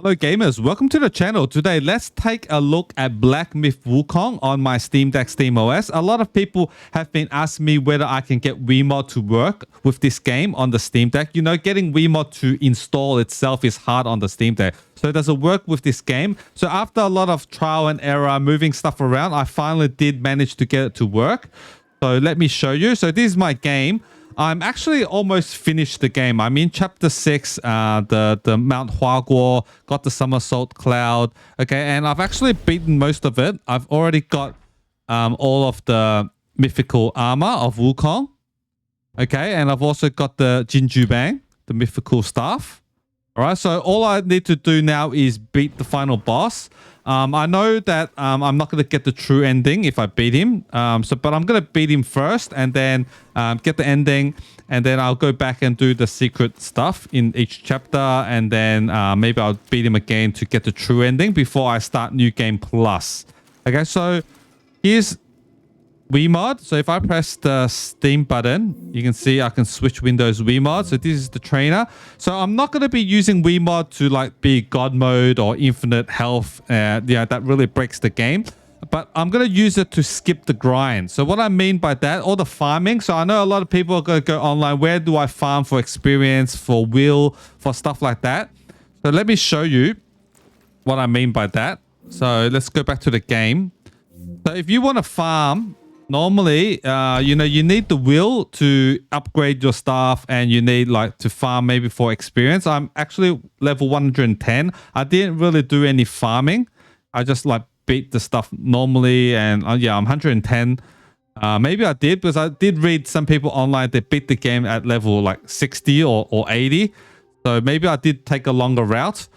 Hello gamers, welcome to the channel. Today let's take a look at Black Myth Wukong on my Steam Deck SteamOS. A lot of people have been asking me whether I can get WeMod to work with this game on the Steam Deck. You know, getting WeMod to install itself is hard on the Steam Deck. So does it work with this game? So after a lot of trial and error, moving stuff around, I finally did manage to get it to work. So let me show you. So this is my game. I'm actually almost finished the game. I'm in chapter 6, the Mount Huaguo, got the somersault cloud. Okay, and I've actually beaten most of it. I've already got all of the mythical armor of Wukong. Okay, and I've also got the Jinju Bang, the mythical staff. All right, so all I need to do now is beat the final boss. I know that I'm not going to get the true ending if I beat him. But I'm going to beat him first and then get the ending. And then I'll go back and do the secret stuff in each chapter. And then maybe I'll beat him again to get the true ending before I start New Game Plus. Okay, so here's WeMod. So if I press the Steam button, you can see I can switch Windows WeMod. So this is the trainer. So I'm not going to be using WeMod to like be God mode or infinite health. Yeah, that really breaks the game. But I'm going to use it to skip the grind. So what I mean by that, all the farming. So I know a lot of people are going to go online. Where do I farm for experience, for will, for stuff like that? So let me show you what I mean by that. So let's go back to the game. So if you want to farm, normally, you know, you need the will to upgrade your stuff and you need like to farm maybe for experience. I'm actually level 110. I didn't really do any farming. I just like beat the stuff normally and yeah, I'm 110. Maybe I did because I did read some people online that beat the game at level like 60 or 80. So maybe I did take a longer route.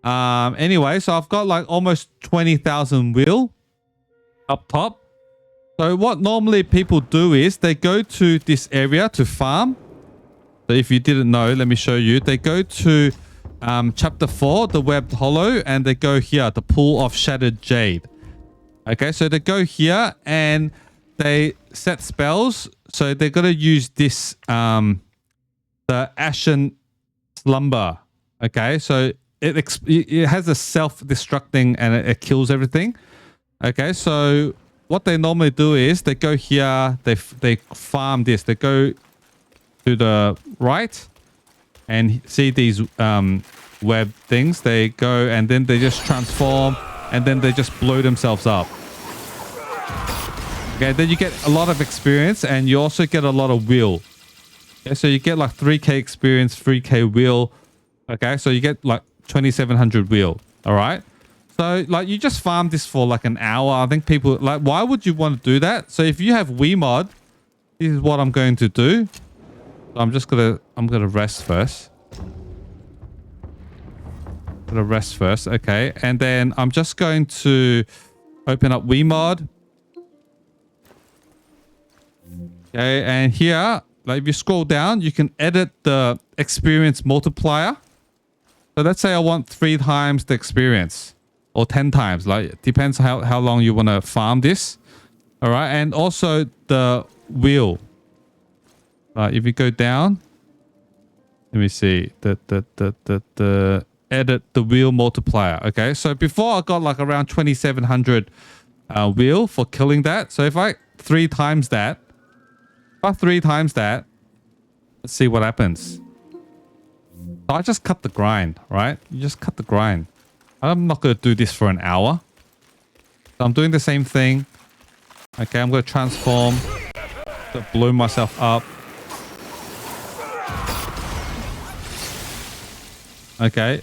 Anyway, so I've got like almost 20,000 will up top. So what normally people do is they go to this area to farm. So if you didn't know, let me show you. They go to chapter 4, the webbed hollow, and they go here, the pool of shattered jade. Okay, so they go here and they set spells. So they're going to use this, the ashen slumber. Okay, so it has a self-destructing and it kills everything. Okay, so what they normally do is they go here, they farm this. They go to the right and see these web things. They go and then they just transform and then they just blow themselves up. Okay, then you get a lot of experience and you also get a lot of will. Okay, so you get like 3k experience, 3k will. Okay, so you get like 2700 will. All right. So, like, you just farm this for like an hour. I think people, like, why would you want to do that? So, if you have WeMod, this is what I'm going to do. So I'm going to rest first. Okay. And then I'm just going to open up WeMod. Okay. And here, like, if you scroll down, you can edit the experience multiplier. So, let's say I want 3 times the experience. Or 10 times, like it depends how long you want to farm this. All right, and also the wheel. If you go down, let me see the edit the wheel multiplier. Okay, so before I got like around 2700 wheel for killing that. So if I 3 times that, let's see what happens. So I just cut the grind, right? You just cut the grind. I'm not going to do this for an hour. So I'm doing the same thing. Okay, I'm going to transform to blow myself up. Okay,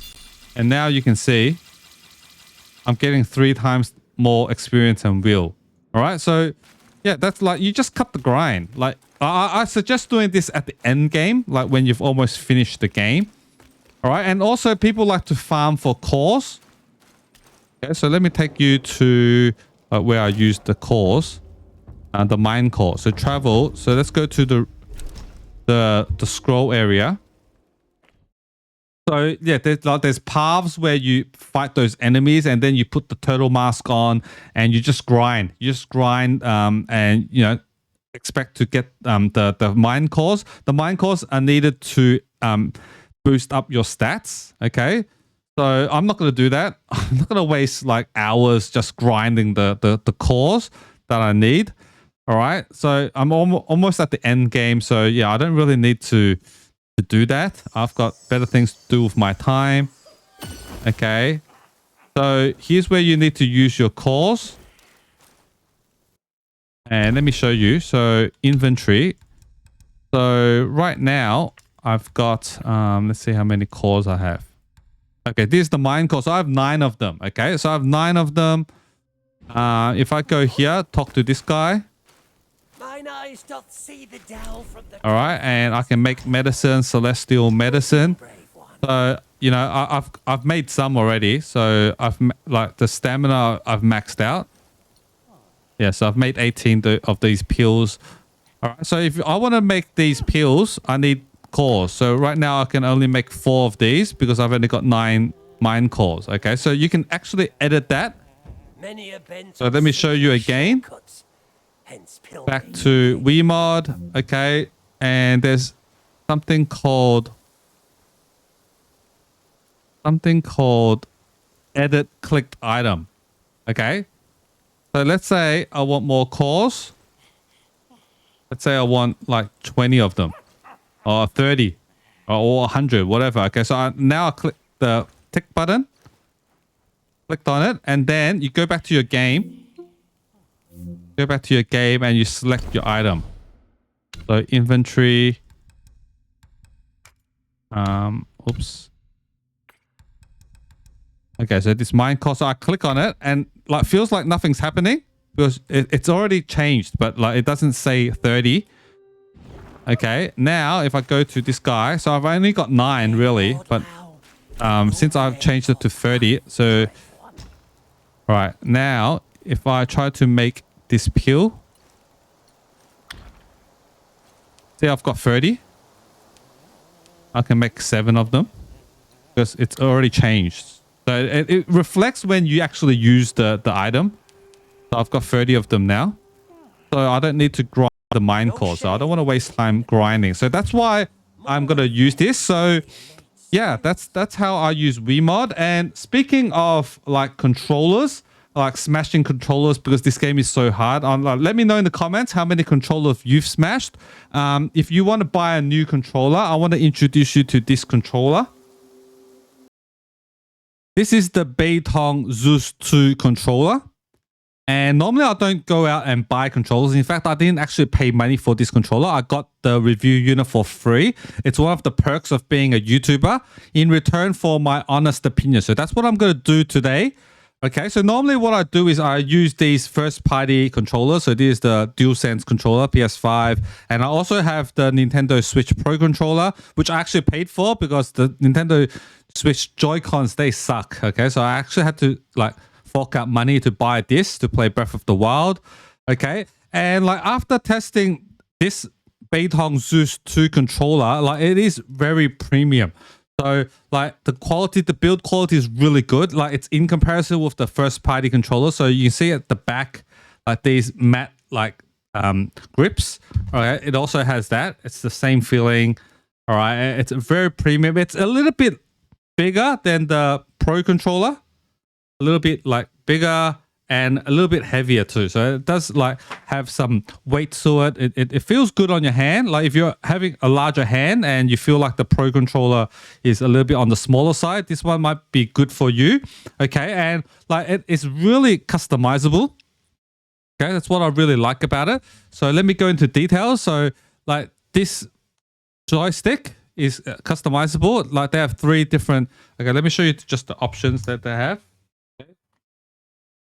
and now you can see I'm getting 3 times more experience and will. All right, so yeah, that's like you just cut the grind. Like I suggest doing this at the end game, like when you've almost finished the game. All right, and also people like to farm for cores. Okay, so let me take you to where I used the cores, the mine core. So travel. So let's go to the scroll area. So yeah, there's paths where you fight those enemies, and then you put the turtle mask on, and you just grind. You just grind, and you know, expect to get the mine cores. The mine cores are needed to boost up your stats. Okay. So I'm not going to do that. I'm not going to waste like hours just grinding the cores that I need. All right. So I'm almost at the end game. So yeah, I don't really need to do that. I've got better things to do with my time. Okay. So here's where you need to use your cores. And let me show you. So inventory. So right now I've got, let's see how many cores I have. Okay, this is the mine core. So I have 9 of them. Okay, so I have 9 of them. If I go here, talk to this guy. Mine eyes doth see the Tao from the All right, and I can make medicine, celestial medicine. So you know, I've made some already. So like the stamina I've maxed out. Yeah, so I've made 18 of these pills. All right, so if I want to make these pills, I need cores. So right now I can only make 4 of these because I've only got 9 mine cores. Okay, so you can actually edit that. So let me show you again. Back to WeMod. Okay, and there's something called edit clicked item. Okay, so let's say I want more cores. Let's say I want like 20 of them. Or 30 or 100, whatever. Okay, so now I click the tick button, clicked on it, and then you go back to your game. Go back to your game and you select your item. So inventory. Oops. Okay, so this mine core. So I click on it and like feels like nothing's happening because it's already changed, but like it doesn't say 30. Okay, now if I go to this guy, so I've only got 9 really, but since I've changed it to 30, so all right, now if I try to make this pill, see I've got 30. I can make 7 of them because it's already changed. So it reflects when you actually use the item. So I've got 30 of them now. So I don't need to grind the mine core. So I don't want to waste time grinding. So that's why I'm going to use this. So yeah, that's how I use WeMod. And speaking of like controllers, like smashing controllers because this game is so hard. Let me know in the comments how many controllers you've smashed. If you want to buy a new controller, I want to introduce you to this controller. This is the Beitong Zeus 2 controller. And normally I don't go out and buy controllers. In fact, I didn't actually pay money for this controller. I got the review unit for free. It's one of the perks of being a YouTuber in return for my honest opinion. So that's what I'm going to do today. Okay, so normally what I do is I use these first-party controllers. So this is the DualSense controller, PS5. And I also have the Nintendo Switch Pro controller, which I actually paid for because the Nintendo Switch Joy-Cons, they suck. Okay, so I actually had to like fork out money to buy this to play Breath of the Wild. Okay, and like after testing this Beitong Zeus 2 controller, like it is very premium. So like the quality, the build quality is really good. Like it's in comparison with the first party controller. So you can see at the back, like these matte like grips. All right, it also has that. It's the same feeling. All right, it's very premium. It's a little bit bigger than the Pro controller. A little bit like bigger and a little bit heavier too. So it does like have some weight to it. It feels good on your hand. Like if you're having a larger hand and you feel like the Pro controller is a little bit on the smaller side, this one might be good for you. Okay, and like it's really customizable. Okay, that's what I really like about it. So let me go into details. So like this joystick is customizable. Like they have 3 different. Okay, let me show you just the options that they have.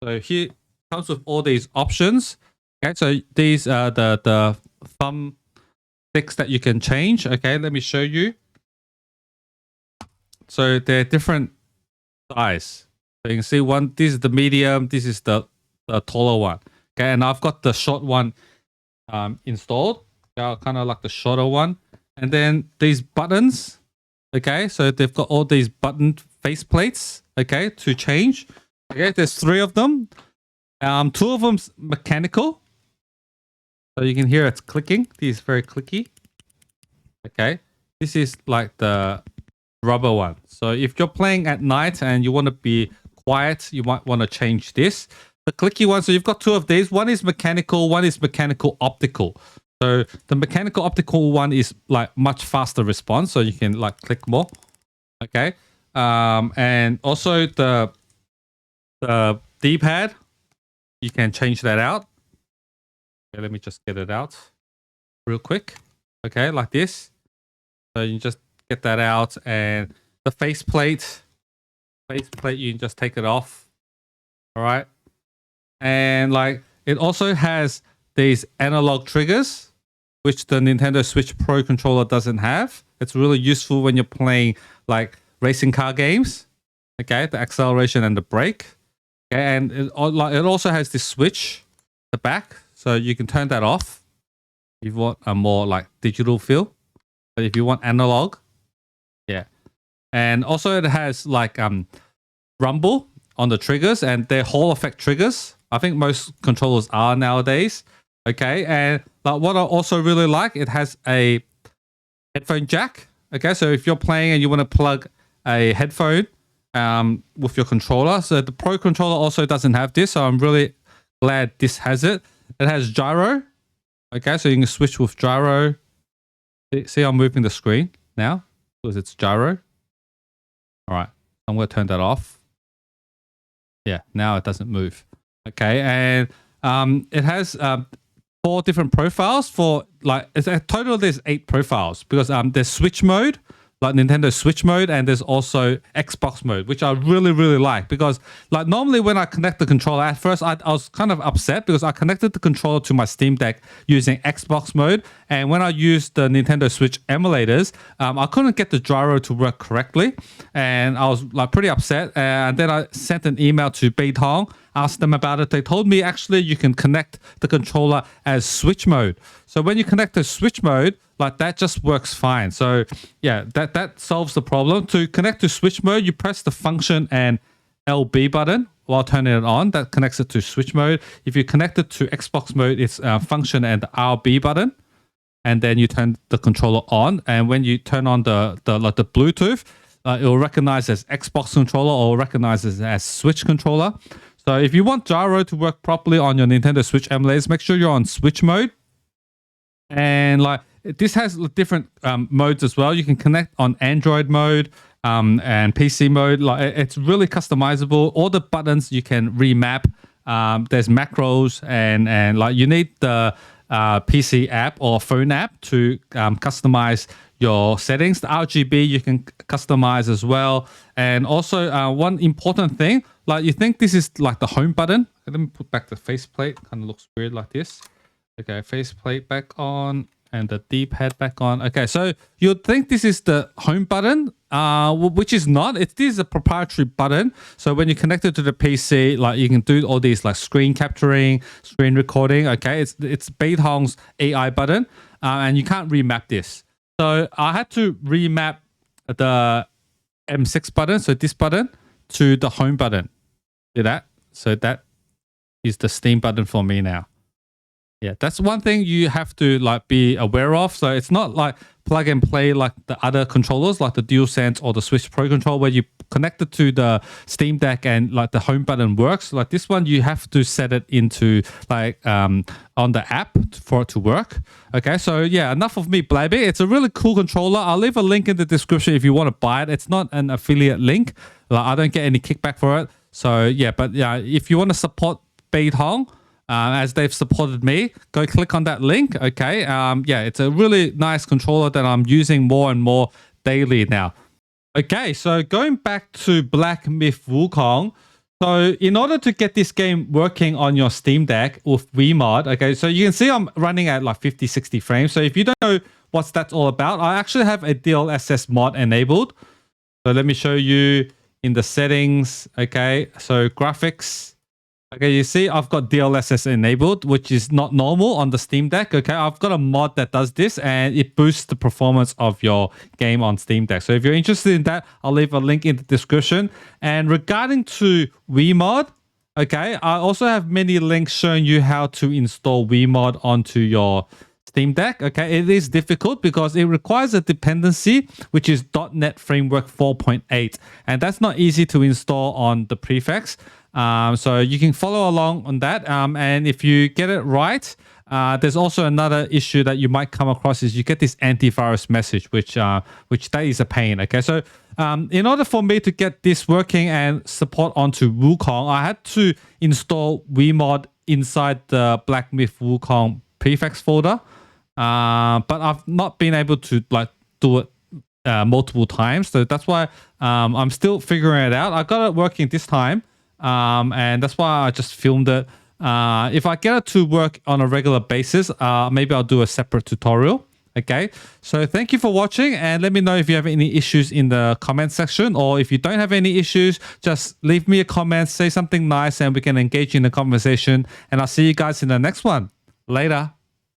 So here comes with all these options. Okay, so these are the thumb sticks that you can change. Okay, let me show you. So they're different size. So you can see one. This is the medium. This is the taller one. Okay, and I've got the short one installed. Okay, kind of like the shorter one. And then these buttons. Okay, so they've got all these button faceplates. Okay, to change. Okay, there's 3 of them. 2 of them's mechanical. So you can hear it's clicking. This is very clicky. Okay. This is like the rubber one. So if you're playing at night and you want to be quiet, you might want to change this. The clicky one, so you've got two of these. One is mechanical, one is mechanical optical. So the mechanical optical one is like much faster response, so you can like click more. Okay. And also the D-pad, you can change that out. Okay, let me just get it out real quick. Okay, like this. So you just get that out, and the faceplate, you can just take it off. All right. And like it also has these analog triggers, which the Nintendo Switch Pro controller doesn't have. It's really useful when you're playing like racing car games. Okay, the acceleration and the brake. Okay, and it also has this switch, the back, so you can turn that off if you want a more like digital feel. But if you want analog, yeah. And also it has like rumble on the triggers, and they're Hall effect triggers. I think most controllers are nowadays. Okay, and like what I also really like, it has a headphone jack. Okay, so if you're playing and you want to plug a headphone with your controller, so the Pro controller also doesn't have this, so I'm really glad this has it. It has gyro. Okay, so you can switch with gyro. See, I'm moving the screen now because it's gyro. All right, I'm going to turn that off. Yeah, now it doesn't move. Okay, and it has 4 different profiles for like it's a total. There's 8 profiles because there's Switch mode, like Nintendo Switch mode, and there's also Xbox mode, which I really like because like normally when I connect the controller, at first I was kind of upset because I connected the controller to my Steam Deck using Xbox mode, and when I used the Nintendo Switch emulators, I couldn't get the gyro to work correctly, and I was like pretty upset. And then I sent an email to Beitong, asked them about it. They told me actually you can connect the controller as Switch mode. So when you connect to Switch mode, like that just works fine. So yeah, that solves the problem. To connect to Switch mode, you press the function and LB button while turning it on. That connects it to Switch mode. If you connect it to Xbox mode, it's function and the RB button, and then you turn the controller on. And when you turn on the Bluetooth, it will recognize as Xbox controller or recognizes as Switch controller. So if you want gyro to work properly on your Nintendo Switch emulators, make sure you're on Switch mode. And like this has different modes as well. You can connect on Android mode and PC mode. Like it's really customizable. All the buttons you can remap. There's macros and like you need the PC app or phone app to customize your settings. The RGB you can customize as well. And also one important thing, like you think this is like the home button. Let me put back the faceplate. Kind of looks weird like this. Okay, faceplate back on and the D-pad back on. Okay, so you'd think this is the home button, which is not. This is a proprietary button. So when you connect it to the PC, like you can do all these like screen capturing, screen recording. Okay, it's Beitong's AI button, and you can't remap this. So I had to remap the M6 button, so this button, to the home button. See that? So that is the Steam button for me now. Yeah, that's one thing you have to like be aware of. So it's not like plug and play like the other controllers, like the DualSense or the Switch Pro controller, where you connect it to the Steam Deck and like the home button works. Like this one, you have to set it into like on the app for it to work. Okay, so yeah, enough of me blabbing. It's a really cool controller. I'll leave a link in the description if you want to buy it. It's not an affiliate link. Like I don't get any kickback for it. So yeah, but yeah, if you want to support Beitong, as they've supported me, go click on that link. Okay, yeah, it's a really nice controller that I'm using more and more daily now. Okay, so going back to Black Myth Wukong. So in order to get this game working on your Steam Deck with WeMod, okay, so you can see I'm running at like 50, 60 frames. So if you don't know what that's all about, I actually have a DLSS mod enabled. So let me show you in the settings. Okay, so graphics. Okay, you see I've got DLSS enabled, which is not normal on the Steam Deck. Okay, I've got a mod that does this and it boosts the performance of your game on Steam Deck. So if you're interested in that, I'll leave a link in the description. And regarding to WeMod, okay, I also have many links showing you how to install WeMod onto your Steam Deck. Okay, it is difficult because it requires a dependency, which is .NET Framework 4.8, and that's not easy to install on the prefix. So you can follow along on that. And if you get it right, there's also another issue that you might come across is you get this antivirus message, which that is a pain. Okay, so in order for me to get this working and support onto Wukong, I had to install WeMod inside the Black Myth Wukong prefix folder. But I've not been able to do it multiple times, so that's why I'm still figuring it out. I got it working this time. And that's why I just filmed it. If I get it to work on a regular basis, maybe I'll do a separate tutorial. Okay, so thank you for watching, and let me know if you have any issues in the comment section, or if you don't have any issues, just leave me a comment, say something nice, and we can engage in the conversation. And I'll see you guys in the next one. Later.